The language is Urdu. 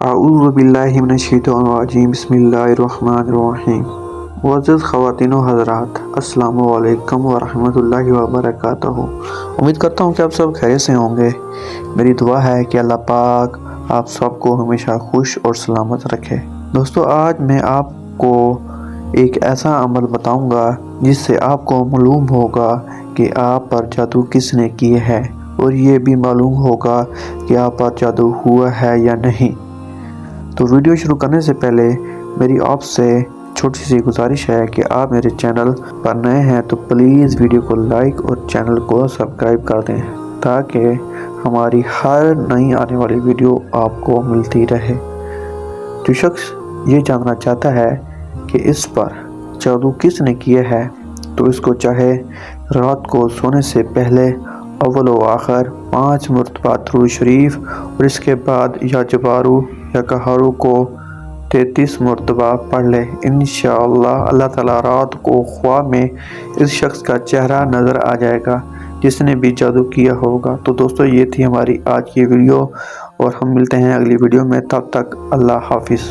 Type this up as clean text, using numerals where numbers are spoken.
اعوذ باللہ من الشیطان الرجیم بسم اللہ الرحمن الرحیم۔ معزز خواتین و حضرات، السلام علیکم ورحمۃ اللہ وبرکاتہ۔ امید کرتا ہوں کہ آپ سب خیریت سے ہوں گے۔ میری دعا ہے کہ اللہ پاک آپ سب کو ہمیشہ خوش اور سلامت رکھے۔ دوستو، آج میں آپ کو ایک ایسا عمل بتاؤں گا جس سے آپ کو معلوم ہوگا کہ آپ پر جادو کس نے کیے ہے، اور یہ بھی معلوم ہوگا کہ آپ پر جادو ہوا ہے یا نہیں۔ تو ویڈیو شروع کرنے سے پہلے میری آپ سے چھوٹی سی گزارش ہے کہ آپ میرے چینل پر نئے ہیں تو پلیز ویڈیو کو لائک اور چینل کو سبسکرائب کر دیں تاکہ ہماری ہر نئی آنے والی ویڈیو آپ کو ملتی رہے۔ جو شخص یہ جاننا چاہتا ہے کہ اس پر جادو کس نے کیا ہے تو اس کو چاہے رات کو سونے سے پہلے اول و آخر 5 مرتبہ درود شریف اور اس کے بعد یا جبارو یا کہارو کو 33 مرتبہ پڑھ لے۔ انشاءاللہ اللہ تعالیٰ رات کو خواب میں اس شخص کا چہرہ نظر آ جائے گا جس نے بھی جادو کیا ہوگا۔ تو دوستو، یہ تھی ہماری آج کی ویڈیو اور ہم ملتے ہیں اگلی ویڈیو میں، تب تک اللہ حافظ۔